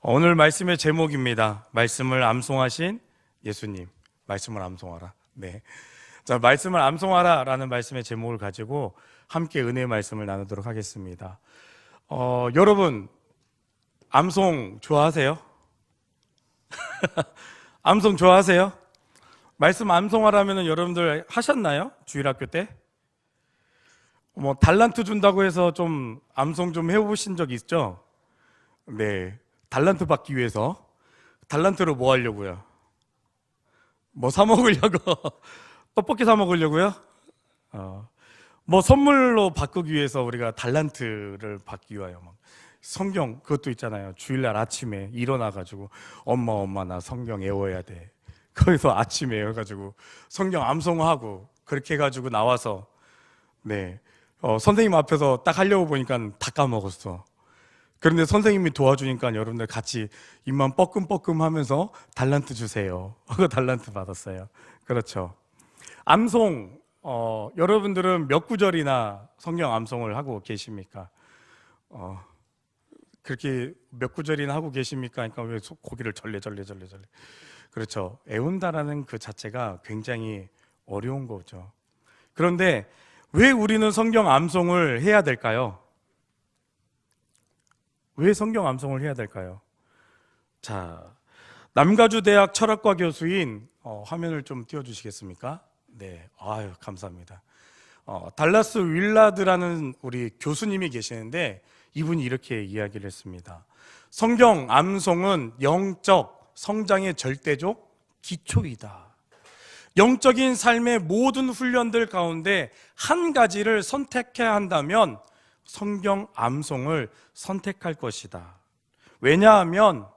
오늘 말씀의 제목입니다. 말씀을 암송하신 예수님. 말씀을 암송하라. 네. 자, 말씀을 암송하라 라는 말씀의 제목을 가지고 함께 은혜의 말씀을 나누도록 하겠습니다. 여러분, 암송 좋아하세요? 암송 좋아하세요? 말씀 암송하라면 여러분들 하셨나요? 주일학교 때? 달란트 준다고 해서 좀 암송 좀 해보신 적 있죠? 네. 달란트 받기 위해서. 달란트로 뭐 하려고요? 뭐 사 먹으려고? 떡볶이 사 먹으려고요? 뭐 선물로 바꾸기 위해서 우리가 달란트를 받기 위하여 막 성경 그것도 있잖아요. 주일날 아침에 일어나가지고 엄마 나 성경 외워야 돼. 거기서 아침에 해가지고 성경 암송하고 그렇게 해가지고 나와서 네 선생님 앞에서 딱 하려고 보니까 다 까먹었어. 그런데 선생님이 도와주니까 여러분들 같이 입만 뻐끔뻐끔 하면서 달란트 주세요 하고 달란트 받았어요. 그렇죠. 암송 여러분들은 몇 구절이나 성경 암송을 하고 계십니까? 그렇게 몇 구절이나 하고 계십니까? 그러니까 왜 고개를 절레 그렇죠. 애운다라는 그 자체가 굉장히 어려운 거죠. 그런데 왜 우리는 성경 암송을 해야 될까요? 왜 성경 암송을 해야 될까요? 자, 남가주대학 철학과 교수인 화면을 좀 띄워주시겠습니까? 네, 아유 감사합니다. 달라스 윌라드라는 우리 교수님이 계시는데 이분이 이렇게 이야기를 했습니다. 성경 암송은 영적 성장의 절대적 기초이다. 영적인 삶의 모든 훈련들 가운데 한 가지를 선택해야 한다면 성경 암송을 선택할 것이다. 왜냐하면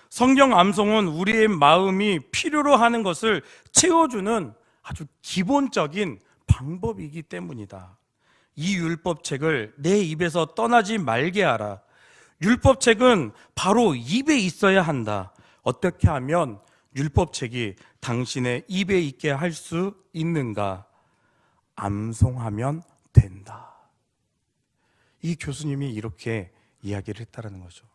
성경 암송은 우리의 마음이 필요로 하는 것을 채워주는 아주 기본적인 방법이기 때문이다. 이 율법책을 내 입에서 떠나지 말게 하라. 율법책은 바로 입에 있어야 한다. 어떻게 하면 율법책이 당신의 입에 있게 할 수 있는가? 암송하면 된다. 이 교수님이 이렇게 이야기를 했다는 거죠.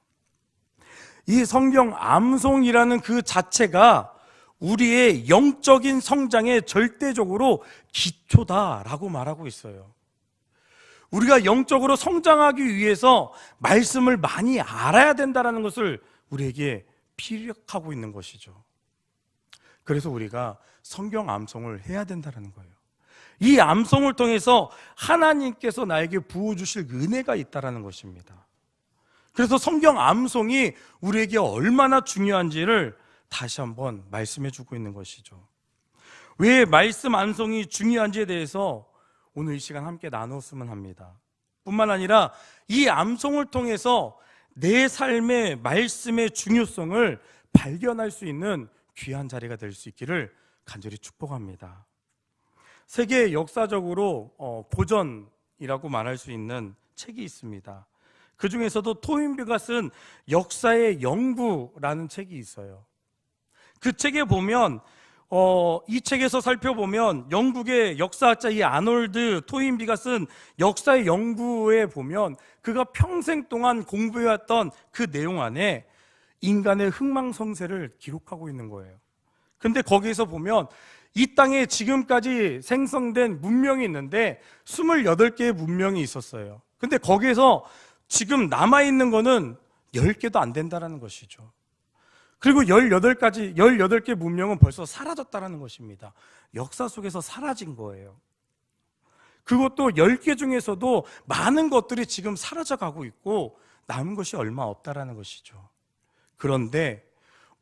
이 성경 암송이라는 그 자체가 우리의 영적인 성장의 절대적으로 기초다라고 말하고 있어요. 우리가 영적으로 성장하기 위해서 말씀을 많이 알아야 된다는 것을 우리에게 피력하고 있는 것이죠. 그래서 우리가 성경 암송을 해야 된다는 거예요. 이 암송을 통해서 하나님께서 나에게 부어주실 은혜가 있다는 것입니다. 그래서 성경 암송이 우리에게 얼마나 중요한지를 다시 한번 말씀해 주고 있는 것이죠. 왜 말씀 암송이 중요한지에 대해서 오늘 이 시간 함께 나눴으면 합니다. 뿐만 아니라 이 암송을 통해서 내 삶의 말씀의 중요성을 발견할 수 있는 귀한 자리가 될 수 있기를 간절히 축복합니다. 세계 역사적으로 고전이라고 말할 수 있는 책이 있습니다. 그 중에서도 토인비가 쓴 역사의 연구라는 책이 있어요. 그 책에 보면 이 책에서 살펴보면 영국의 역사학자 이 아놀드 토인비가 쓴 역사의 연구에 보면 그가 평생 동안 공부해왔던 그 내용 안에 인간의 흥망성쇠를 기록하고 있는 거예요. 근데 거기에서 보면 이 땅에 지금까지 생성된 문명이 있는데 28개의 문명이 있었어요. 근데 거기에서 지금 남아있는 거는 10개도 안 된다는 것이죠. 그리고 18개 문명은 벌써 사라졌다는 것입니다. 역사 속에서 사라진 거예요. 그것도 10개 중에서도 많은 것들이 지금 사라져가고 있고 남은 것이 얼마 없다는 것이죠. 그런데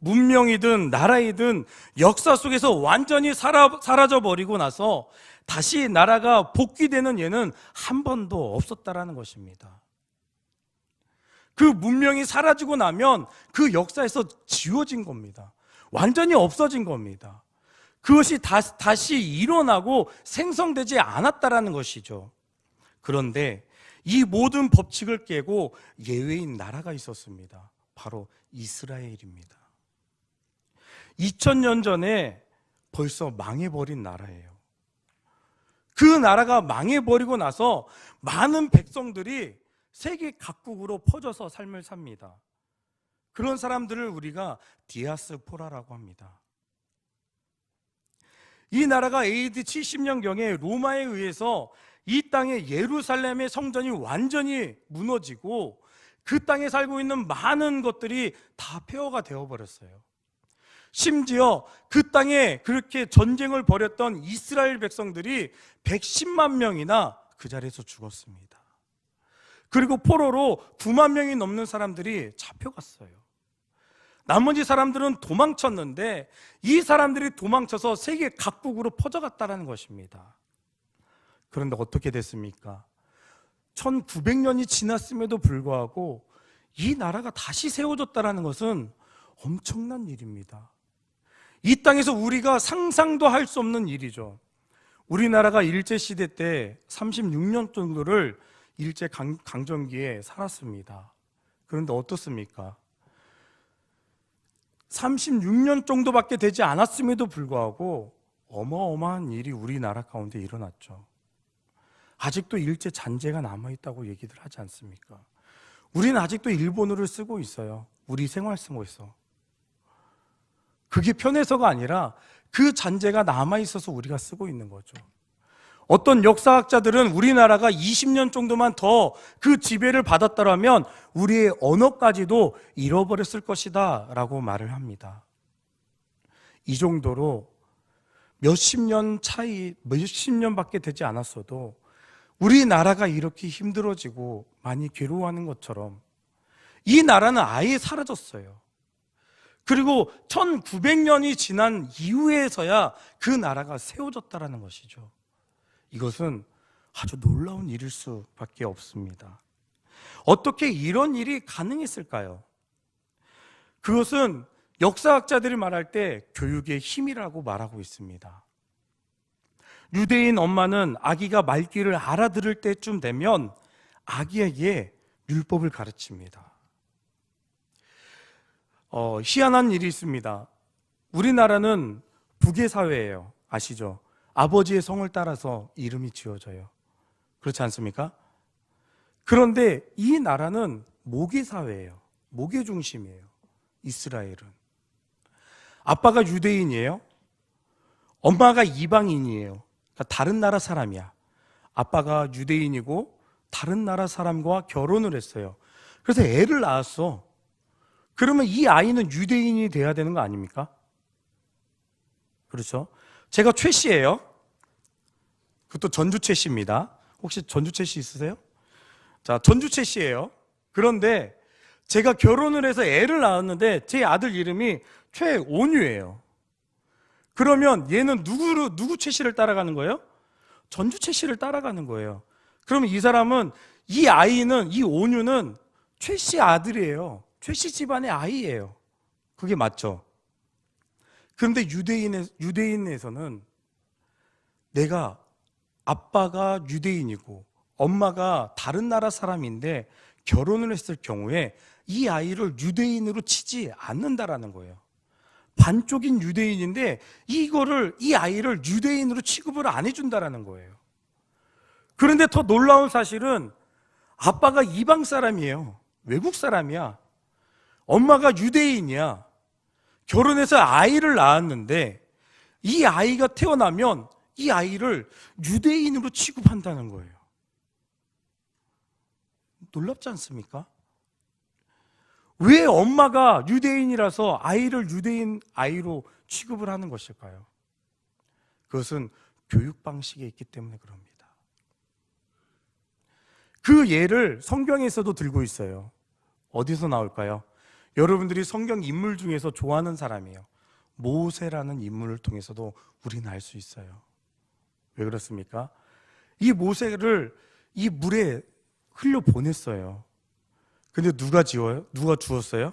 문명이든 나라이든 역사 속에서 완전히 사라져버리고 나서 다시 나라가 복귀되는 예는 한 번도 없었다는 것입니다. 그 문명이 사라지고 나면 그 역사에서 지워진 겁니다. 완전히 없어진 겁니다. 그것이 다시 일어나고 생성되지 않았다는 것이죠. 그런데 이 모든 법칙을 깨고 예외인 나라가 있었습니다. 바로 이스라엘입니다. 2000년 전에 벌써 망해버린 나라예요. 그 나라가 망해버리고 나서 많은 백성들이 세계 각국으로 퍼져서 삶을 삽니다. 그런 사람들을 우리가 디아스포라라고 합니다. 이 나라가 AD 70년경에 로마에 의해서 이 땅의 예루살렘의 성전이 완전히 무너지고 그 땅에 살고 있는 많은 것들이 다 폐허가 되어버렸어요. 심지어 그 땅에 그렇게 전쟁을 벌였던 이스라엘 백성들이 110만 명이나 그 자리에서 죽었습니다. 그리고 포로로 9만 명이 넘는 사람들이 잡혀갔어요. 나머지 사람들은 도망쳤는데 이 사람들이 도망쳐서 세계 각국으로 퍼져갔다는 것입니다. 그런데 어떻게 됐습니까? 1900년이 지났음에도 불구하고 이 나라가 다시 세워졌다는 것은 엄청난 일입니다. 이 땅에서 우리가 상상도 할 수 없는 일이죠. 우리나라가 일제시대 때 36년 정도를 일제강점기에 살았습니다. 그런데 어떻습니까? 36년 정도밖에 되지 않았음에도 불구하고 어마어마한 일이 우리나라 가운데 일어났죠. 아직도 일제 잔재가 남아있다고 얘기들 하지 않습니까? 우리는 아직도 일본어를 쓰고 있어요. 우리 생활 속에서. 그게 편해서가 아니라 그 잔재가 남아있어서 우리가 쓰고 있는 거죠. 어떤 역사학자들은 우리나라가 20년 정도만 더 그 지배를 받았다면 우리의 언어까지도 잃어버렸을 것이다 라고 말을 합니다. 이 정도로 몇십 년 차이, 몇십 년밖에 되지 않았어도 우리나라가 이렇게 힘들어지고 많이 괴로워하는 것처럼 이 나라는 아예 사라졌어요. 그리고 1900년이 지난 이후에서야 그 나라가 세워졌다는 것이죠. 이것은 아주 놀라운 일일 수밖에 없습니다. 어떻게 이런 일이 가능했을까요? 그것은 역사학자들이 말할 때 교육의 힘이라고 말하고 있습니다. 유대인 엄마는 아기가 말귀를 알아들을 때쯤 되면 아기에게 율법을 가르칩니다. 희한한 일이 있습니다. 우리나라는 북의 사회예요. 아시죠? 아버지의 성을 따라서 이름이 지어져요. 그렇지 않습니까? 그런데 이 나라는 모계 사회예요. 모계 중심이에요. 이스라엘은. 아빠가 유대인이에요. 엄마가 이방인이에요. 그러니까 다른 나라 사람이야. 아빠가 유대인이고 다른 나라 사람과 결혼을 했어요. 그래서 애를 낳았어. 그러면 이 아이는 유대인이 돼야 되는 거 아닙니까? 그렇죠? 제가 최 씨예요. 그것도 전주 최 씨입니다. 혹시 전주 최 씨 있으세요? 자, 전주 최 씨예요. 그런데 제가 결혼을 해서 애를 낳았는데 제 아들 이름이 최온유예요. 그러면 얘는 누구 최 씨를 따라가는 거예요? 전주 최 씨를 따라가는 거예요. 그러면 이 사람은, 이 아이는, 이 온유는 최 씨 아들이에요. 최 씨 집안의 아이예요. 그게 맞죠? 그런데 유대인에서는 내가 아빠가 유대인이고 엄마가 다른 나라 사람인데 결혼을 했을 경우에 이 아이를 유대인으로 치지 않는다라는 거예요. 반쪽인 유대인인데 이 아이를 유대인으로 취급을 안 해준다라는 거예요. 그런데 더 놀라운 사실은 아빠가 이방 사람이에요. 외국 사람이야. 엄마가 유대인이야. 결혼해서 아이를 낳았는데 이 아이가 태어나면 이 아이를 유대인으로 취급한다는 거예요. 놀랍지 않습니까? 왜 엄마가 유대인이라서 아이를 유대인 아이로 취급을 하는 것일까요? 그것은 교육 방식에 있기 때문에 그럽니다. 그 예를 성경에서도 들고 있어요. 어디서 나올까요? 여러분들이 성경 인물 중에서 좋아하는 사람이에요. 모세라는 인물을 통해서도 우리는 알 수 있어요. 왜 그렇습니까? 이 모세를 이 물에 흘려 보냈어요. 근데 누가 주었어요?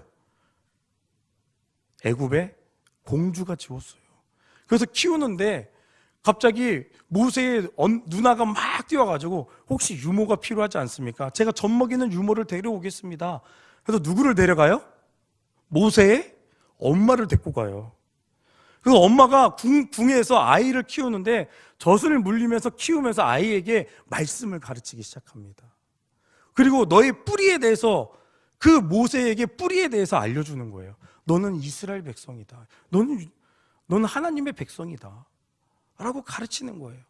애굽의 공주가 지웠어요. 그래서 키우는데 갑자기 모세의 누나가 막 뛰어가지고 혹시 유모가 필요하지 않습니까? 제가 젖 먹이는 유모를 데려오겠습니다. 그래서 누구를 데려가요? 모세의 엄마를 데리고 가요. 그래서 엄마가 궁에서 아이를 키우는데 젖을 물리면서 키우면서 아이에게 말씀을 가르치기 시작합니다. 그리고 너의 뿌리에 대해서 그 모세에게 뿌리에 대해서 알려주는 거예요. 너는 이스라엘 백성이다. 너는 하나님의 백성이다. 라고 가르치는 거예요.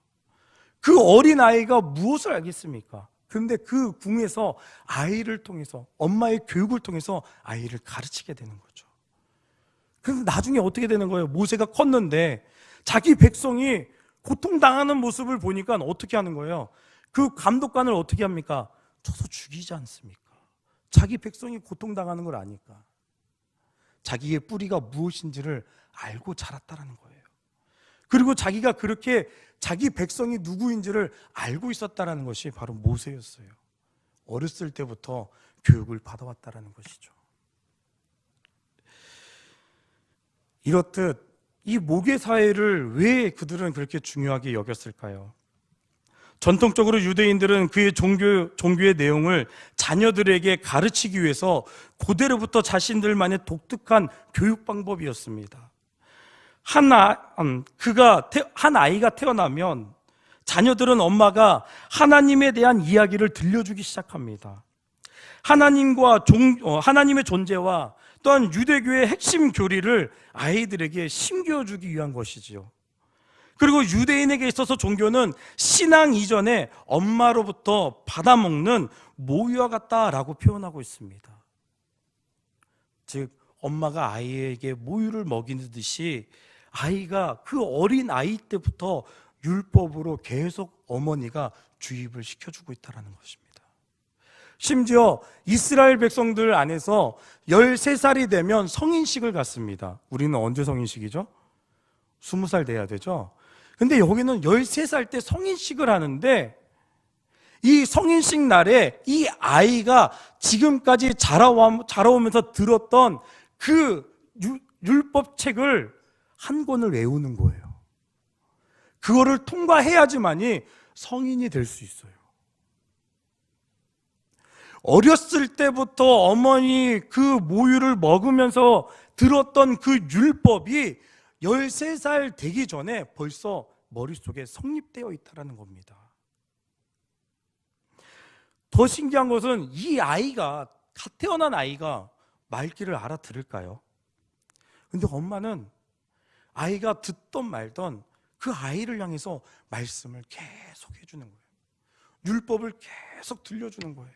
그 어린아이가 무엇을 알겠습니까? 근데 그 궁에서 아이를 통해서, 엄마의 교육을 통해서 아이를 가르치게 되는 거죠. 그래서 나중에 어떻게 되는 거예요? 모세가 컸는데 자기 백성이 고통당하는 모습을 보니까 어떻게 하는 거예요? 그 감독관을 어떻게 합니까? 쳐서 죽이지 않습니까? 자기 백성이 고통당하는 걸 아니까. 자기의 뿌리가 무엇인지를 알고 자랐다라는 거예요. 그리고 자기가 그렇게 자기 백성이 누구인지를 알고 있었다라는 것이 바로 모세였어요. 어렸을 때부터 교육을 받아왔다라는 것이죠. 이렇듯 이 모계 사회를 왜 그들은 그렇게 중요하게 여겼을까요? 전통적으로 유대인들은 그의 종교의 내용을 자녀들에게 가르치기 위해서 고대로부터 자신들만의 독특한 교육 방법이었습니다. 한 아이가 태어나면 자녀들은 엄마가 하나님에 대한 이야기를 들려주기 시작합니다. 하나님의 존재와 또한 유대교의 핵심 교리를 아이들에게 심겨주기 위한 것이지요. 그리고 유대인에게 있어서 종교는 신앙 이전에 엄마로부터 받아먹는 모유와 같다라고 표현하고 있습니다. 즉 엄마가 아이에게 모유를 먹이듯이 아이가 그 어린 아이 때부터 율법으로 계속 어머니가 주입을 시켜주고 있다는 것입니다. 심지어 이스라엘 백성들 안에서 13살이 되면 성인식을 갖습니다. 우리는 언제 성인식이죠? 20살 돼야 되죠? 근데 여기는 13살 때 성인식을 하는데 이 성인식 날에 이 아이가 지금까지 자라오면서 들었던 그 율법책을 한 권을 외우는 거예요. 그거를 통과해야지만이 성인이 될 수 있어요. 어렸을 때부터 어머니 그 모유를 먹으면서 들었던 그 율법이 13살 되기 전에 벌써 머릿속에 성립되어 있다는 겁니다. 더 신기한 것은 이 아이가, 갓 태어난 아이가 말귀를 알아들을까요? 근데 엄마는 아이가 듣던 말던 그 아이를 향해서 말씀을 계속 해주는 거예요. 율법을 계속 들려주는 거예요.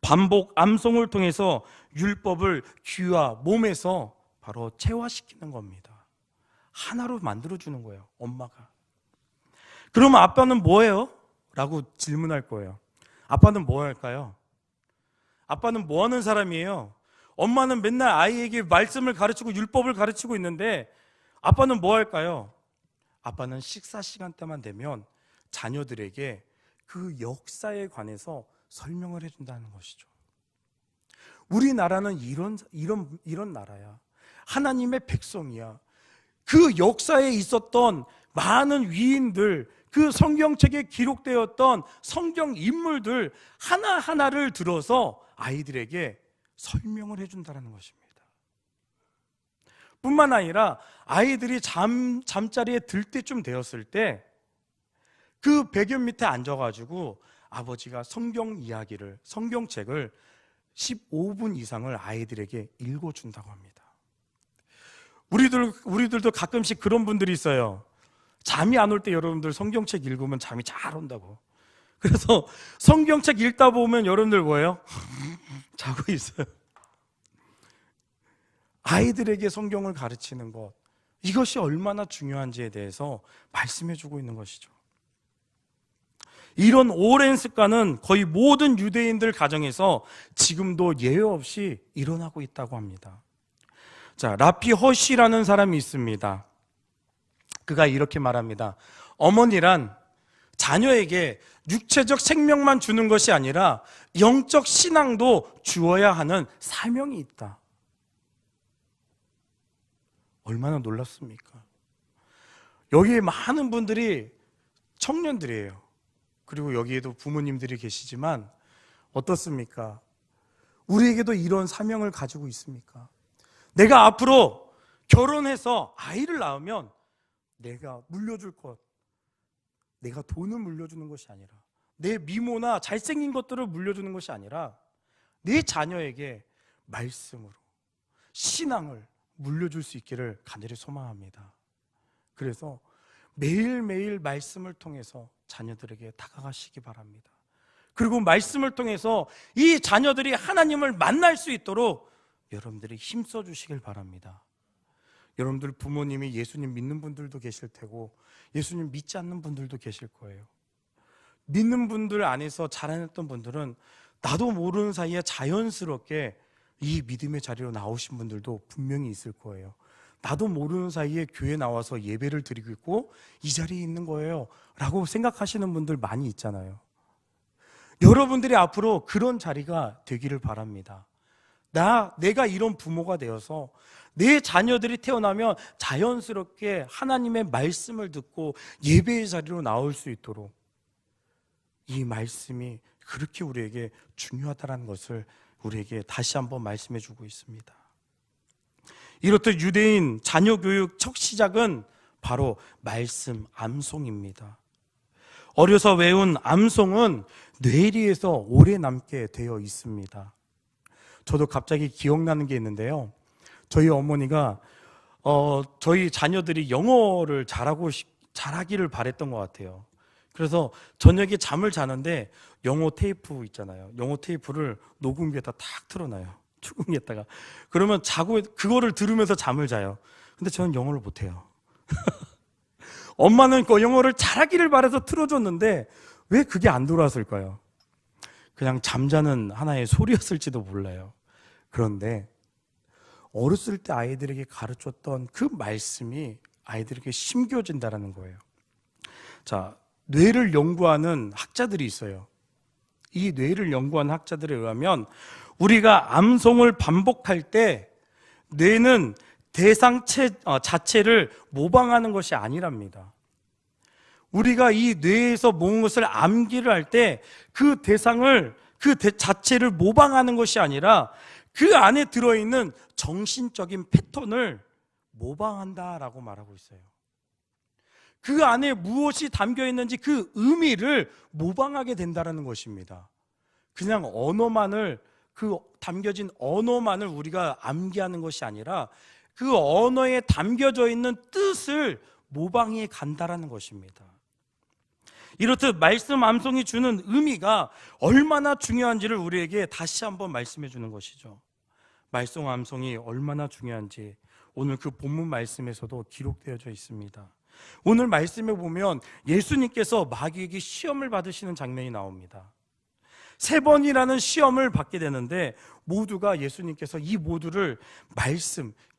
반복 암송을 통해서 율법을 귀와 몸에서 바로 체화시키는 겁니다. 하나로 만들어주는 거예요, 엄마가. 그러면 아빠는 뭐예요? 라고 질문할 거예요. 아빠는 뭐 할까요? 아빠는 뭐 하는 사람이에요? 엄마는 맨날 아이에게 말씀을 가르치고 율법을 가르치고 있는데 아빠는 뭐 할까요? 아빠는 식사 시간대만 되면 자녀들에게 그 역사에 관해서 설명을 해준다는 것이죠. 우리나라는 이런 나라야. 하나님의 백성이야. 그 역사에 있었던 많은 위인들, 그 성경책에 기록되었던 성경 인물들 하나하나를 들어서 아이들에게 설명을 해준다는 것입니다. 뿐만 아니라 아이들이 잠자리에 들 때쯤 되었을 때 그 배견 밑에 앉아가지고 아버지가 성경책을 15분 이상을 아이들에게 읽어준다고 합니다. 우리들도 가끔씩 그런 분들이 있어요. 잠이 안 올 때 여러분들 성경책 읽으면 잠이 잘 온다고. 그래서 성경책 읽다 보면 여러분들 뭐예요? 자고 있어요. 아이들에게 성경을 가르치는 것, 이것이 얼마나 중요한지에 대해서 말씀해주고 있는 것이죠. 이런 오랜 습관은 거의 모든 유대인들 가정에서 지금도 예외 없이 일어나고 있다고 합니다. 자, 라피 허쉬라는 사람이 있습니다. 그가 이렇게 말합니다. 어머니란 자녀에게 육체적 생명만 주는 것이 아니라 영적 신앙도 주어야 하는 사명이 있다. 얼마나 놀랍습니까? 여기에 많은 분들이 청년들이에요. 그리고 여기에도 부모님들이 계시지만 어떻습니까? 우리에게도 이런 사명을 가지고 있습니까? 내가 앞으로 결혼해서 아이를 낳으면 내가 물려줄 것, 내가 돈을 물려주는 것이 아니라 내 미모나 잘생긴 것들을 물려주는 것이 아니라 내 자녀에게 말씀으로 신앙을 물려줄 수 있기를 간절히 소망합니다. 그래서 매일매일 말씀을 통해서 자녀들에게 다가가시기 바랍니다. 그리고 말씀을 통해서 이 자녀들이 하나님을 만날 수 있도록 여러분들이 힘써 주시길 바랍니다. 여러분들 부모님이 예수님 믿는 분들도 계실 테고 예수님 믿지 않는 분들도 계실 거예요. 믿는 분들 안에서 자라났던 분들은 나도 모르는 사이에 자연스럽게 이 믿음의 자리로 나오신 분들도 분명히 있을 거예요. 나도 모르는 사이에 교회 나와서 예배를 드리고 있고 이 자리에 있는 거예요 라고 생각하시는 분들 많이 있잖아요. 여러분들이 앞으로 그런 자리가 되기를 바랍니다. 내가 이런 부모가 되어서 내 자녀들이 태어나면 자연스럽게 하나님의 말씀을 듣고 예배의 자리로 나올 수 있도록 이 말씀이 그렇게 우리에게 중요하다는 것을 우리에게 다시 한번 말씀해 주고 있습니다. 이렇듯 유대인 자녀 교육 첫 시작은 바로 말씀 암송입니다. 어려서 외운 암송은 뇌리에서 오래 남게 되어 있습니다. 저도 갑자기 기억나는 게 있는데요. 저희 어머니가 저희 자녀들이 영어를 잘하기를 바랬던 것 같아요. 그래서 저녁에 잠을 자는데 영어 테이프 있잖아요. 영어 테이프를 녹음기에다 탁 틀어놔요. 출근기에다가. 그러면 자고 그거를 들으면서 잠을 자요. 근데 저는 영어를 못해요. 엄마는 그 영어를 잘하기를 바라서 틀어줬는데 왜 그게 안 돌아왔을까요? 그냥 잠자는 하나의 소리였을지도 몰라요. 그런데 어렸을 때 아이들에게 가르쳤던 그 말씀이 아이들에게 심겨진다는 거예요. 자, 뇌를 연구하는 학자들이 있어요. 이 뇌를 연구하는 학자들에 의하면 우리가 암송을 반복할 때 뇌는 대상 자체를 모방하는 것이 아니랍니다. 우리가 이 뇌에서 무엇을 암기를 할 때 그 대상을 자체를 모방하는 것이 아니라 그 안에 들어있는 정신적인 패턴을 모방한다라고 말하고 있어요. 그 안에 무엇이 담겨 있는지 그 의미를 모방하게 된다는 것입니다. 그냥 담겨진 언어만을 우리가 암기하는 것이 아니라 그 언어에 담겨져 있는 뜻을 모방해 간다는 것입니다. 이렇듯 말씀 암송이 주는 의미가 얼마나 중요한지를 우리에게 다시 한번 말씀해 주는 것이죠. 말씀 암송이 얼마나 중요한지 오늘 그 본문 말씀에서도 기록되어져 있습니다. 오늘 말씀에 보면 예수님께서 마귀에게 시험을 받으시는 장면이 나옵니다. 3번이라는 시험을 받게 되는데 모두가 예수님께서 이 모두를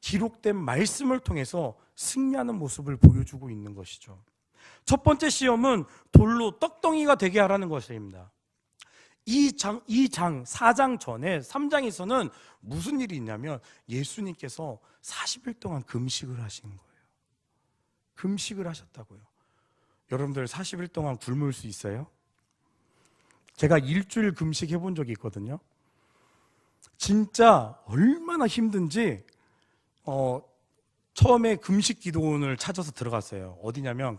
기록된 말씀을 통해서 승리하는 모습을 보여주고 있는 것이죠. 첫 번째 시험은 돌로 떡덩이가 되게 하라는 것입니다. 4장 전에 3장에서는 무슨 일이 있냐면 예수님께서 40일 동안 금식을 하신 거예요. 금식을 하셨다고요. 여러분들 40일 동안 굶을 수 있어요? 제가 일주일 금식 해본 적이 있거든요. 진짜 얼마나 힘든지 처음에 금식 기도원을 찾아서 들어갔어요. 어디냐면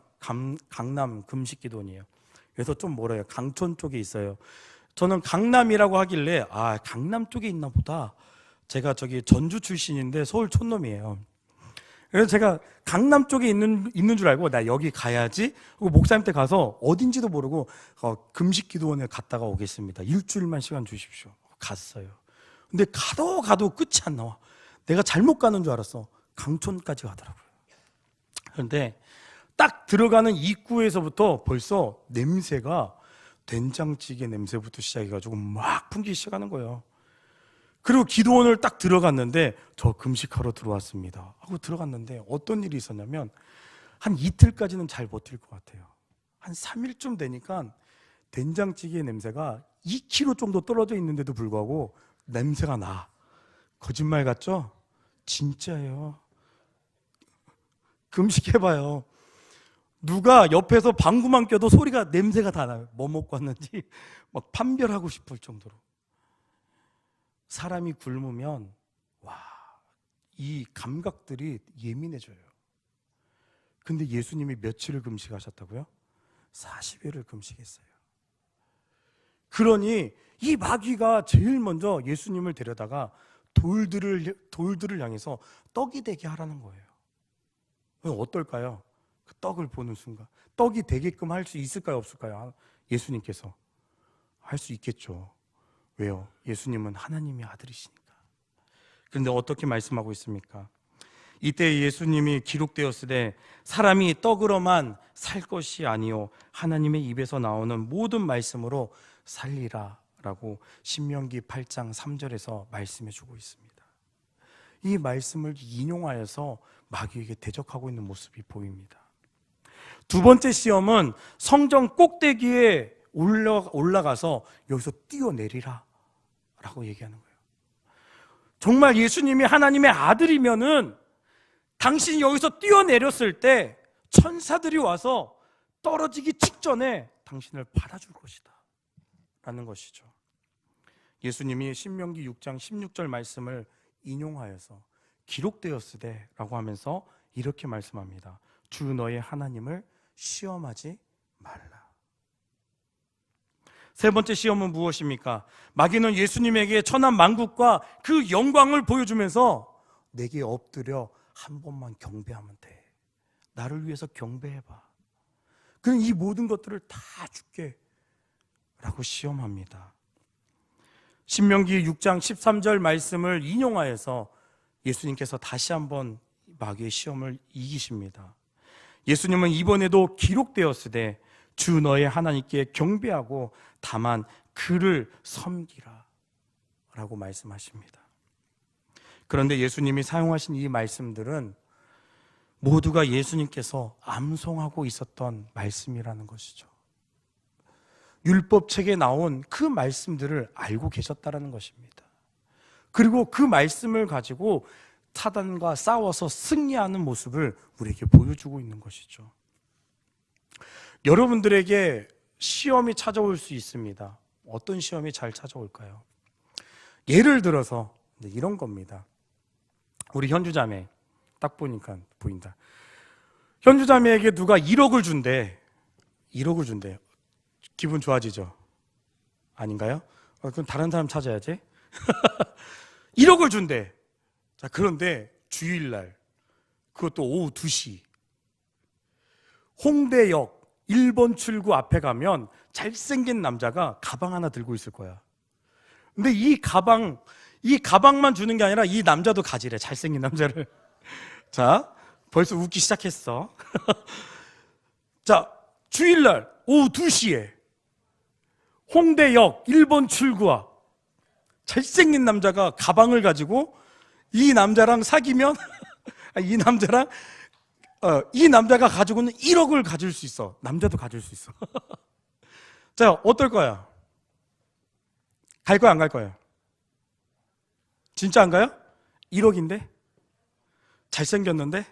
강남 금식 기도원이에요. 그래서 좀 멀어요. 강촌 쪽에 있어요. 저는 강남이라고 하길래 강남 쪽에 있나 보다. 제가 저기 전주 출신인데 서울 촌놈이에요. 그래서 제가 강남 쪽에 있는 줄 알고 나 여기 가야지 하고 목사님한테 가서 어딘지도 모르고 금식 기도원에 갔다가 오겠습니다. 일주일만 시간 주십시오. 갔어요. 근데 가도 끝이 안 나와. 내가 잘못 가는 줄 알았어. 강촌까지 가더라고요. 그런데 딱 들어가는 입구에서부터 벌써 냄새가 된장찌개 냄새부터 시작해가지고 막 풍기기 시작하는 거예요. 그리고 기도원을 딱 들어갔는데 저 금식하러 들어왔습니다 하고 들어갔는데 어떤 일이 있었냐면 한 이틀까지는 잘 버틸 것 같아요. 한 3일쯤 되니까 된장찌개 냄새가 2km 정도 떨어져 있는데도 불구하고 냄새가 나. 거짓말 같죠? 진짜예요. 금식해봐요. 누가 옆에서 방구만 껴도 소리가 냄새가 다 나요. 뭐 먹고 왔는지 막 판별하고 싶을 정도로. 사람이 굶으면 이 감각들이 예민해져요. 근데 예수님이 며칠을 금식하셨다고요? 40일을 금식했어요. 그러니 이 마귀가 제일 먼저 예수님을 데려다가 돌들을 향해서 떡이 되게 하라는 거예요. 어떨까요? 그 떡을 보는 순간 떡이 되게끔 할 수 있을까요, 없을까요? 예수님께서 할 수 있겠죠. 왜요? 예수님은 하나님의 아들이시니까. 그런데 어떻게 말씀하고 있습니까? 이때 예수님이 기록되었으되 사람이 떡으로만 살 것이 아니요 하나님의 입에서 나오는 모든 말씀으로 살리라 라고 신명기 8장 3절에서 말씀해 주고 있습니다. 이 말씀을 인용하여서 마귀에게 대적하고 있는 모습이 보입니다. 두 번째 시험은 성전 꼭대기에 올라가서 여기서 뛰어내리라 라고 얘기하는 거예요. 정말 예수님이 하나님의 아들이면은 당신이 여기서 뛰어내렸을 때 천사들이 와서 떨어지기 직전에 당신을 받아줄 것이다 라는 것이죠. 예수님이 신명기 6장 16절 말씀을 인용하여서 기록되었으되 라고 하면서 이렇게 말씀합니다. 주 너의 하나님을 시험하지 말라. 세 번째 시험은 무엇입니까? 마귀는 예수님에게 천한 만국과 그 영광을 보여주면서 내게 엎드려 한 번만 경배하면 돼. 나를 위해서 경배해봐. 그럼 이 모든 것들을 다 줄게 라고 시험합니다. 신명기 6장 13절 말씀을 인용하여서 예수님께서 다시 한번 마귀의 시험을 이기십니다. 예수님은 이번에도 기록되었으되 주 너의 하나님께 경배하고 다만 그를 섬기라 라고 말씀하십니다. 그런데 예수님이 사용하신 이 말씀들은 모두가 예수님께서 암송하고 있었던 말씀이라는 것이죠. 율법책에 나온 그 말씀들을 알고 계셨다는 것입니다. 그리고 그 말씀을 가지고 사단과 싸워서 승리하는 모습을 우리에게 보여주고 있는 것이죠. 여러분들에게 시험이 찾아올 수 있습니다. 어떤 시험이 잘 찾아올까요? 예를 들어서 이런 겁니다. 우리 현주자매 딱 보니까 보인다. 현주자매에게 누가 1억을 준대. 1억을 준대. 기분 좋아지죠? 아닌가요? 그럼 다른 사람 찾아야지. 1억을 준대. 자, 그런데 주일날 그것도 오후 2시 홍대역 1번 출구 앞에 가면 잘생긴 남자가 가방 하나 들고 있을 거야. 근데 이 가방만 주는 게 아니라 이 남자도 가지래. 잘생긴 남자를. 자, 벌써 웃기 시작했어. 자, 주일날 오후 2시에 홍대역 1번 출구 앞 잘생긴 남자가 가방을 가지고 이 남자랑 사귀면 이 남자가 가지고는 1억을 가질 수 있어. 남자도 가질 수 있어. 자, 어떨 거야? 갈 거야, 안 갈 거야? 진짜 안 가요? 1억인데? 잘생겼는데?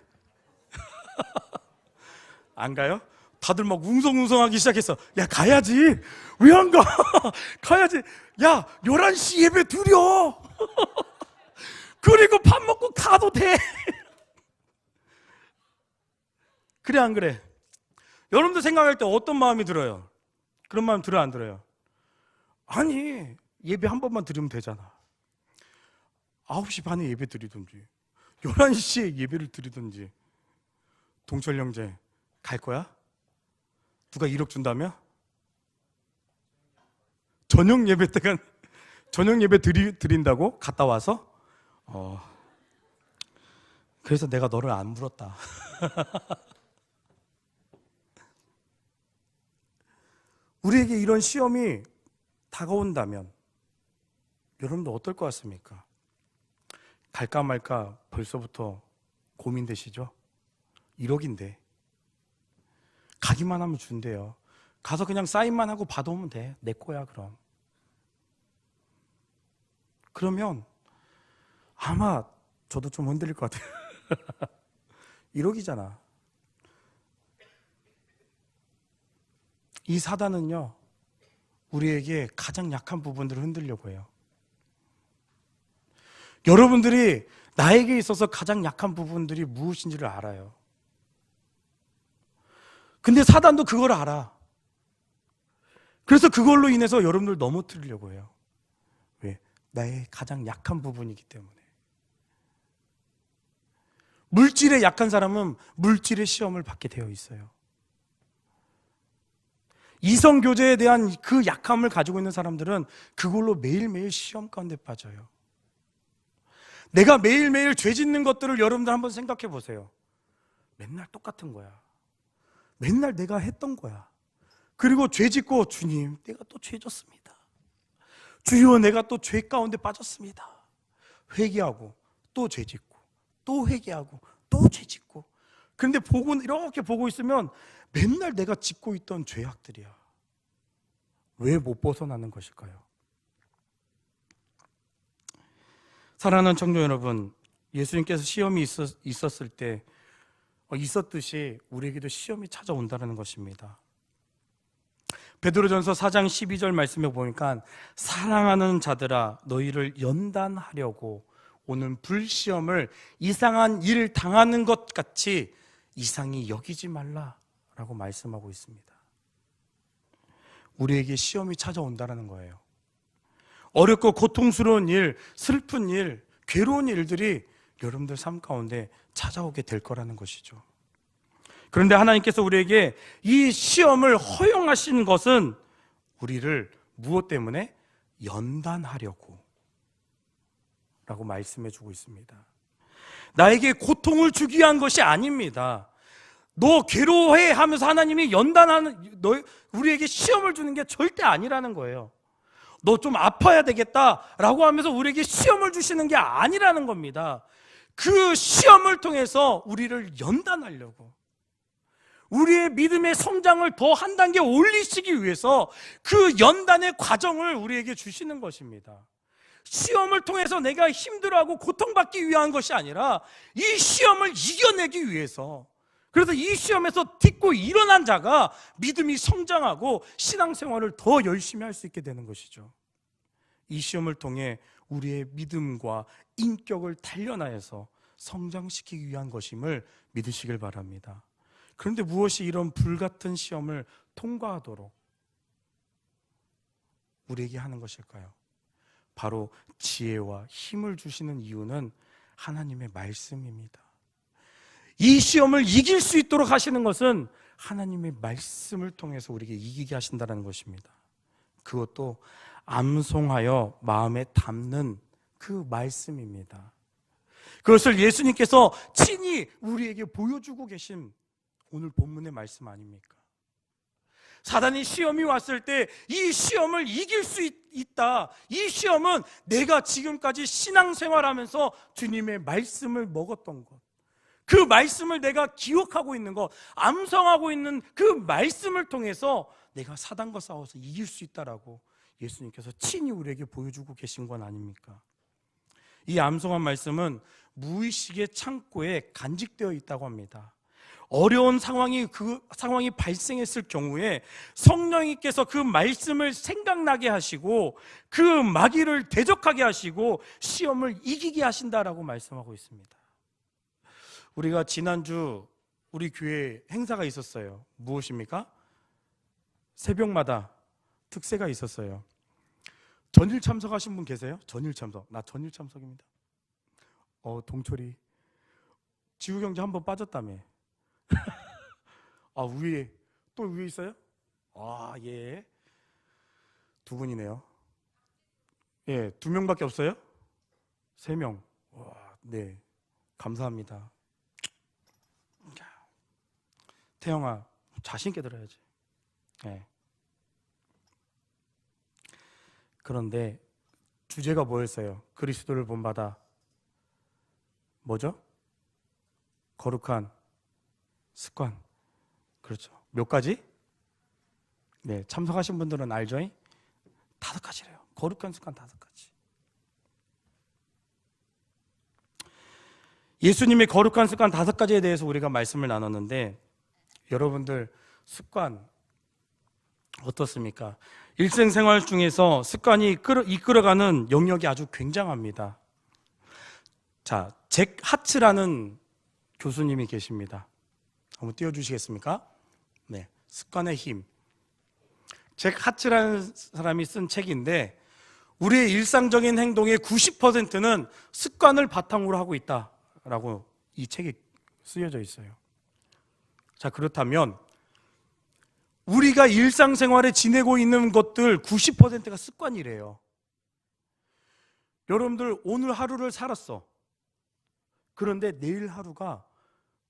안 가요? 다들 막 웅성웅성하기 시작했어. 야, 가야지. 왜 안 가? 가야지. 야, 11시 예배 드려. 그리고 밥 먹고 가도 돼. 그래, 안 그래? 여러분들 생각할 때 어떤 마음이 들어요? 그런 마음 들어요, 안 들어요? 아니, 예배 한 번만 드리면 되잖아. 9시 반에 예배 드리든지 11시에 예배를 드리든지. 동철 형제 갈 거야? 누가 1억 준다며? 저녁 예배 때가 저녁 예배 드린다고? 갔다 와서? 그래서 내가 너를 안 물었다. 우리에게 이런 시험이 다가온다면 여러분들 어떨 것 같습니까? 갈까 말까 벌써부터 고민되시죠? 1억인데 가기만 하면 준대요. 가서 그냥 사인만 하고 받아오면 돼. 내 거야 그럼. 그러면 아마 저도 좀 흔들릴 것 같아요. 1억이잖아. 이 사단은요, 우리에게 가장 약한 부분들을 흔들려고 해요. 여러분들이 나에게 있어서 가장 약한 부분들이 무엇인지를 알아요. 근데 사단도 그걸 알아. 그래서 그걸로 인해서 여러분들 넘어뜨리려고 해요. 왜? 나의 가장 약한 부분이기 때문에. 물질에 약한 사람은 물질의 시험을 받게 되어 있어요. 이성교제에 대한 그 약함을 가지고 있는 사람들은 그걸로 매일매일 시험 가운데 빠져요. 내가 매일매일 죄 짓는 것들을 여러분들 한번 생각해 보세요. 맨날 똑같은 거야. 맨날 내가 했던 거야. 그리고 죄 짓고, 주님, 내가 또 죄 졌습니다. 주여, 내가 또 죄 가운데 빠졌습니다. 회개하고 또 죄 짓고 또 회개하고 또 죄 짓고. 그런데 이렇게 보고 있으면 맨날 내가 짓고 있던 죄악들이야. 왜 못 벗어나는 것일까요? 사랑하는 청년 여러분, 예수님께서 시험이 있었을 때 있었듯이 우리에게도 시험이 찾아온다는 것입니다. 베드로전서 4장 12절 말씀에 보니까 사랑하는 자들아 너희를 연단하려고 오는 불시험을 이상한 일을 당하는 것 같이 이상히 여기지 말라라고 말씀하고 있습니다. 우리에게 시험이 찾아온다는 거예요. 어렵고 고통스러운 일, 슬픈 일, 괴로운 일들이 여러분들 삶 가운데 찾아오게 될 거라는 것이죠. 그런데 하나님께서 우리에게 이 시험을 허용하신 것은 우리를 무엇 때문에? 연단하려고 라고 말씀해 주고 있습니다. 나에게 고통을 주기 위한 것이 아닙니다. 너 괴로워해 하면서 하나님이 우리에게 시험을 주는 게 절대 아니라는 거예요. 너 좀 아파야 되겠다라고 하면서 우리에게 시험을 주시는 게 아니라는 겁니다. 그 시험을 통해서 우리를 연단하려고, 우리의 믿음의 성장을 더 한 단계 올리시기 위해서 그 연단의 과정을 우리에게 주시는 것입니다. 시험을 통해서 내가 힘들어하고 고통받기 위한 것이 아니라 이 시험을 이겨내기 위해서, 그래서 이 시험에서 딛고 일어난 자가 믿음이 성장하고 신앙생활을 더 열심히 할 수 있게 되는 것이죠. 이 시험을 통해 우리의 믿음과 인격을 단련하여서 성장시키기 위한 것임을 믿으시길 바랍니다. 그런데 무엇이 이런 불같은 시험을 통과하도록 우리에게 하는 것일까요? 바로 지혜와 힘을 주시는 이유는 하나님의 말씀입니다. 이 시험을 이길 수 있도록 하시는 것은 하나님의 말씀을 통해서 우리에게 이기게 하신다는 것입니다. 그것도 암송하여 마음에 담는 그 말씀입니다. 그것을 예수님께서 친히 우리에게 보여주고 계신 오늘 본문의 말씀 아닙니까? 사단이 시험이 왔을 때 이 시험을 이길 수 있다. 이 시험은 내가 지금까지 신앙생활하면서 주님의 말씀을 먹었던 것, 그 말씀을 내가 기억하고 있는 것, 암송하고 있는 그 말씀을 통해서 내가 사단과 싸워서 이길 수 있다라고 예수님께서 친히 우리에게 보여주고 계신 건 아닙니까? 이 암송한 말씀은 무의식의 창고에 간직되어 있다고 합니다. 어려운 상황이 발생했을 경우에 성령님께서 그 말씀을 생각나게 하시고 그 마귀를 대적하게 하시고 시험을 이기게 하신다라고 말씀하고 있습니다. 우리가 지난주 우리 교회 행사가 있었어요. 무엇입니까? 새벽마다 특세가 있었어요. 전일 참석하신 분 계세요? 전일 참석. 나 전일 참석입니다. 동철이 지우경제 한번 빠졌다며. 위에 또 위에 있어요? 예. 두 분이네요. 예, 2명밖에 없어요? 3명. 네. 감사합니다. 태영아, 자신 있게 들어야지. 네. 그런데 주제가 뭐였어요? 그리스도를 본받아. 뭐죠? 거룩한 습관. 그렇죠. 몇 가지? 네, 참석하신 분들은 알죠? 5가지래요. 거룩한 습관 5가지. 예수님의 거룩한 습관 5가지에 대해서 우리가 말씀을 나눴는데, 여러분들 습관 어떻습니까? 일생생활 중에서 습관이 이끌어가는 영역이 아주 굉장합니다. 자, 잭 하츠라는 교수님이 계십니다. 한번 띄워주시겠습니까? 네, 습관의 힘. 잭 하츠라는 사람이 쓴 책인데 우리의 일상적인 행동의 90%는 습관을 바탕으로 하고 있다라고 이 책에 쓰여져 있어요. 자, 그렇다면 우리가 일상생활에 지내고 있는 것들 90%가 습관이래요. 여러분들 오늘 하루를 살았어. 그런데 내일 하루가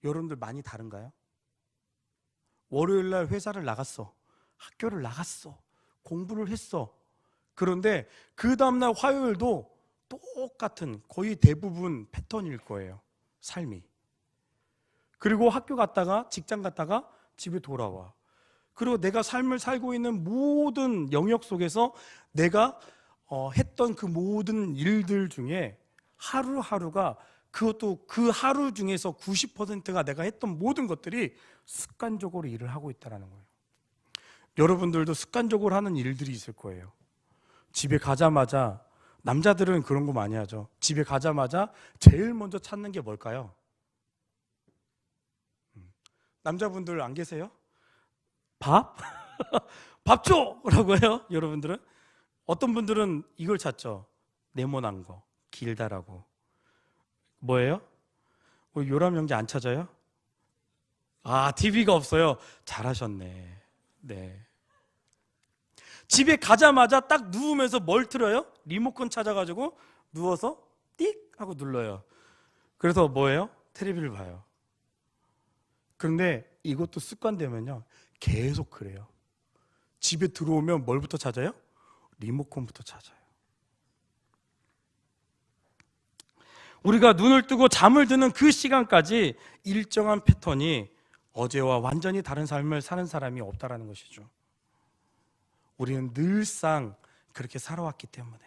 여러분들 많이 다른가요? 월요일 날 회사를 나갔어. 학교를 나갔어. 공부를 했어. 그런데 그 다음날 화요일도 똑같은 거의 대부분 패턴일 거예요. 삶이. 그리고 학교 갔다가 직장 갔다가 집에 돌아와. 그리고 내가 삶을 살고 있는 모든 영역 속에서 내가 했던 그 모든 일들 중에 하루하루가 그것도 그 하루 중에서 90%가 내가 했던 모든 것들이 습관적으로 일을 하고 있다는 거예요. 여러분들도 습관적으로 하는 일들이 있을 거예요. 집에 가자마자, 남자들은 그런 거 많이 하죠. 집에 가자마자 제일 먼저 찾는 게 뭘까요? 남자분들 안 계세요? 밥? 밥 줘! 라고 해요, 여러분들은? 어떤 분들은 이걸 찾죠. 네모난 거, 길다라고. 뭐예요? 요람 형제 안 찾아요? 아, TV가 없어요. 잘하셨네. 네. 집에 가자마자 딱 누우면서 뭘 틀어요? 리모컨 찾아가지고 누워서 띡 하고 눌러요. 그래서 뭐예요? 텔레비를 봐요. 그런데 이것도 습관되면요 계속 그래요. 집에 들어오면 뭘부터 찾아요? 리모컨부터 찾아요. 우리가 눈을 뜨고 잠을 드는 그 시간까지 일정한 패턴이 어제와 완전히 다른 삶을 사는 사람이 없다라는 것이죠. 우리는 늘상 그렇게 살아왔기 때문에.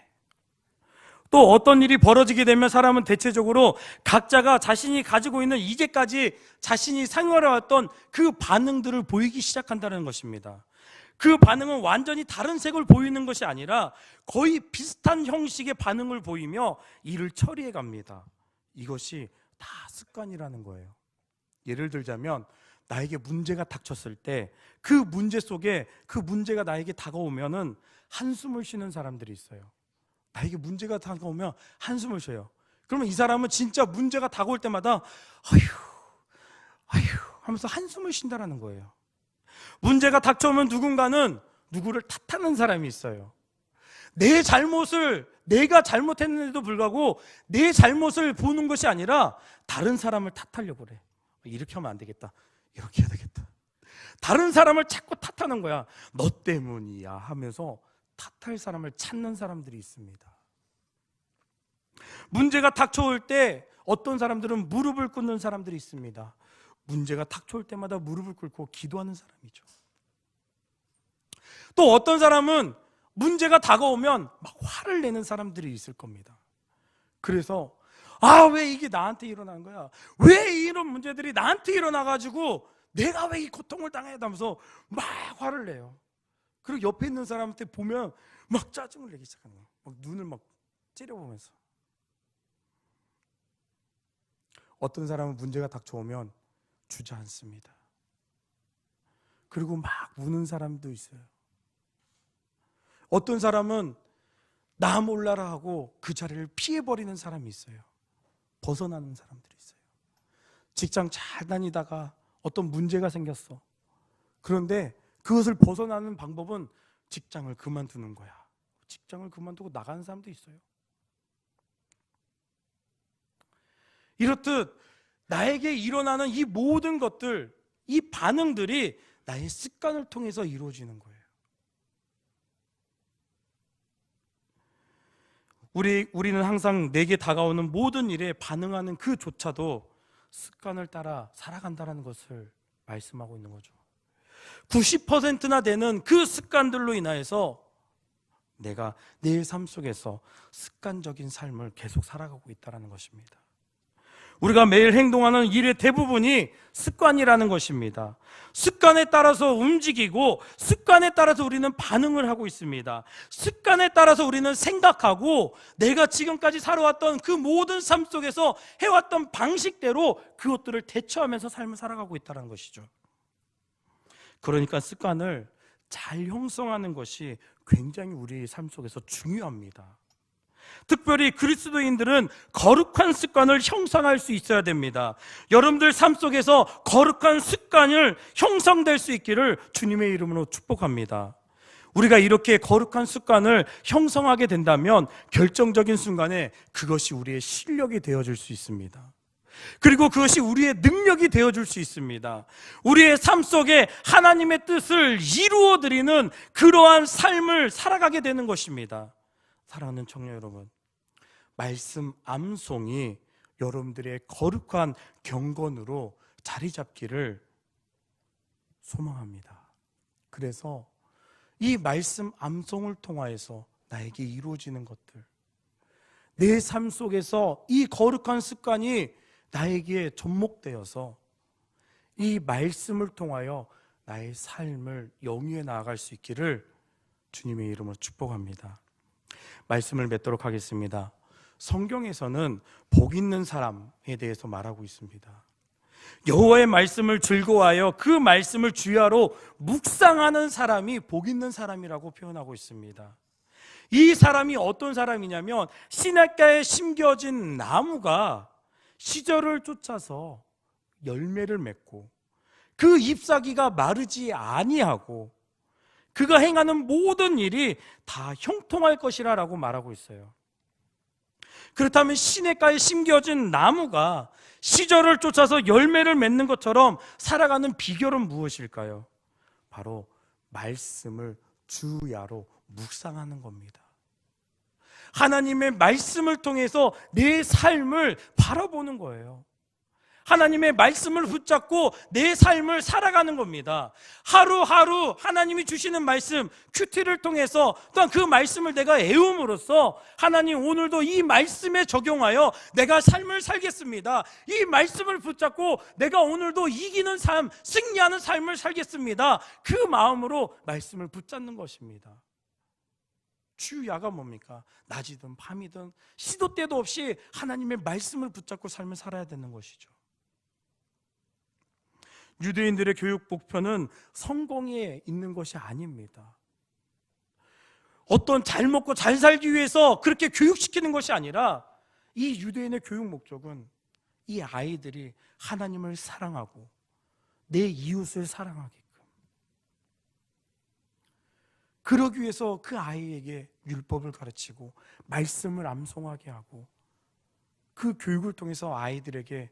또 어떤 일이 벌어지게 되면 사람은 대체적으로 각자가 자신이 가지고 있는 이제까지 자신이 생활해왔던 그 반응들을 보이기 시작한다는 것입니다. 그 반응은 완전히 다른 색을 보이는 것이 아니라 거의 비슷한 형식의 반응을 보이며 일을 처리해 갑니다. 이것이 다 습관이라는 거예요. 예를 들자면 나에게 문제가 닥쳤을 때 그 문제 속에 그 문제가 나에게 다가오면은 한숨을 쉬는 사람들이 있어요. 나에게 문제가 다가오면 한숨을 쉬어요. 그러면 이 사람은 진짜 문제가 다가올 때마다 아휴 하면서 한숨을 쉰다는 거예요. 문제가 닥쳐오면 누군가는 누구를 탓하는 사람이 있어요. 내 잘못을 내가 잘못했는데도 불구하고 내 잘못을 보는 것이 아니라 다른 사람을 탓하려고 그래. 이렇게 하면 안 되겠다. 이렇게 해야 되겠다. 다른 사람을 자꾸 탓하는 거야. 너 때문이야 하면서 탓할 사람을 찾는 사람들이 있습니다. 문제가 닥쳐올 때 어떤 사람들은 무릎을 꿇는 사람들이 있습니다. 문제가 닥쳐올 때마다 무릎을 꿇고 기도하는 사람이죠. 또 어떤 사람은 문제가 다가오면 막 화를 내는 사람들이 있을 겁니다. 그래서 왜 이게 나한테 일어난 거야? 왜 이런 문제들이 나한테 일어나가지고 내가 왜 이 고통을 당해야 하면서 막 화를 내요. 그리고 옆에 있는 사람한테 보면 막 짜증을 내기 시작하는 거예요. 막 눈을 막 찌려보면서. 어떤 사람은 문제가 닥쳐오면 주저앉습니다. 그리고 막 우는 사람도 있어요. 어떤 사람은 나 몰라라 하고 그 자리를 피해버리는 사람이 있어요. 벗어나는 사람들이 있어요. 직장 잘 다니다가 어떤 문제가 생겼어. 그런데 그것을 벗어나는 방법은 직장을 그만두는 거야. 직장을 그만두고 나가는 사람도 있어요. 이렇듯 나에게 일어나는 이 모든 것들, 이 반응들이 나의 습관을 통해서 이루어지는 거예요. 우리는 항상 내게 다가오는 모든 일에 반응하는 그조차도 습관을 따라 살아간다는 것을 말씀하고 있는 거죠. 90%나 되는 그 습관들로 인하여서 내가 내 삶 속에서 습관적인 삶을 계속 살아가고 있다는 것입니다. 우리가 매일 행동하는 일의 대부분이 습관이라는 것입니다. 습관에 따라서 움직이고 습관에 따라서 우리는 반응을 하고 있습니다. 습관에 따라서 우리는 생각하고 내가 지금까지 살아왔던 그 모든 삶 속에서 해왔던 방식대로 그것들을 대처하면서 삶을 살아가고 있다는 것이죠. 그러니까 습관을 잘 형성하는 것이 굉장히 우리 삶 속에서 중요합니다. 특별히 그리스도인들은 거룩한 습관을 형성할 수 있어야 됩니다. 여러분들 삶 속에서 거룩한 습관을 형성될 수 있기를 주님의 이름으로 축복합니다. 우리가 이렇게 거룩한 습관을 형성하게 된다면 결정적인 순간에 그것이 우리의 실력이 되어줄 수 있습니다. 그리고 그것이 우리의 능력이 되어줄 수 있습니다. 우리의 삶 속에 하나님의 뜻을 이루어드리는 그러한 삶을 살아가게 되는 것입니다. 사랑하는 청년 여러분, 말씀 암송이 여러분들의 거룩한 경건으로 자리 잡기를 소망합니다. 그래서 이 말씀 암송을 통하여서 나에게 이루어지는 것들, 내 삶 속에서 이 거룩한 습관이 나에게 접목되어서 이 말씀을 통하여 나의 삶을 영위해 나아갈 수 있기를 주님의 이름으로 축복합니다. 말씀을 맺도록 하겠습니다. 성경에서는 복 있는 사람에 대해서 말하고 있습니다. 여호와의 말씀을 즐거워하여 그 말씀을 주야로 묵상하는 사람이 복 있는 사람이라고 표현하고 있습니다. 이 사람이 어떤 사람이냐면 시냇가에 심겨진 나무가 시절을 쫓아서 열매를 맺고 그 잎사귀가 마르지 아니하고 그가 행하는 모든 일이 다 형통할 것이라고 말하고 있어요. 그렇다면 시냇가에 심겨진 나무가 시절을 쫓아서 열매를 맺는 것처럼 살아가는 비결은 무엇일까요? 바로 말씀을 주야로 묵상하는 겁니다. 하나님의 말씀을 통해서 내 삶을 바라보는 거예요. 하나님의 말씀을 붙잡고 내 삶을 살아가는 겁니다. 하루하루 하나님이 주시는 말씀, 큐티를 통해서 또한 그 말씀을 내가 애움으로써 하나님 오늘도 이 말씀에 적용하여 내가 삶을 살겠습니다. 이 말씀을 붙잡고 내가 오늘도 이기는 삶, 승리하는 삶을 살겠습니다. 그 마음으로 말씀을 붙잡는 것입니다. 주야가 뭡니까? 낮이든 밤이든 시도 때도 없이 하나님의 말씀을 붙잡고 삶을 살아야 되는 것이죠. 유대인들의 교육 목표는 성공에 있는 것이 아닙니다. 어떤 잘 먹고 잘 살기 위해서 그렇게 교육시키는 것이 아니라 이 유대인의 교육 목적은 이 아이들이 하나님을 사랑하고 내 이웃을 사랑하게끔, 그러기 위해서 그 아이에게 율법을 가르치고 말씀을 암송하게 하고 그 교육을 통해서 아이들에게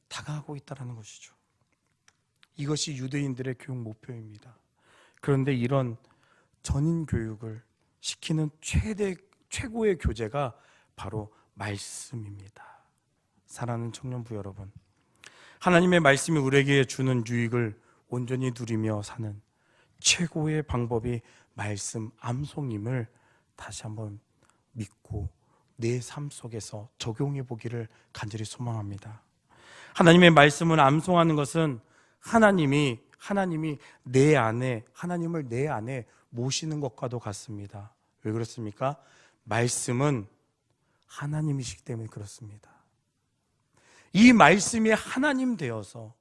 다가가고 있다는 것이죠. 이것이 유대인들의 교육 목표입니다. 그런데 이런 전인 교육을 시키는 최고의 교재가 바로 말씀입니다. 사랑하는 청년부 여러분, 하나님의 말씀이 우리에게 주는 유익을 온전히 누리며 사는 최고의 방법이 말씀 암송임을 다시 한번 믿고 내 삶 속에서 적용해 보기를 간절히 소망합니다. 하나님의 말씀을 암송하는 것은 하나님이 내 안에, 하나님을 내 안에 모시는 것과도 같습니다. 왜 그렇습니까? 말씀은 하나님이시기 때문에 그렇습니다. 이 말씀이 하나님 되어서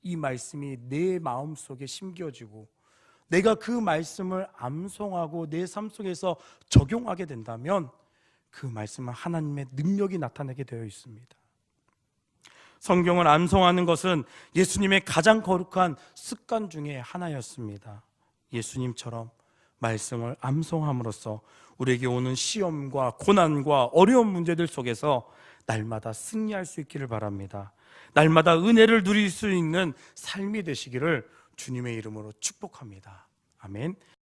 이 말씀이 내 마음속에 심겨지고 내가 그 말씀을 암송하고 내 삶 속에서 적용하게 된다면 그 말씀은 하나님의 능력이 나타나게 되어 있습니다. 성경을 암송하는 것은 예수님의 가장 거룩한 습관 중에 하나였습니다. 예수님처럼 말씀을 암송함으로써 우리에게 오는 시험과 고난과 어려운 문제들 속에서 날마다 승리할 수 있기를 바랍니다. 날마다 은혜를 누릴 수 있는 삶이 되시기를 주님의 이름으로 축복합니다. 아멘.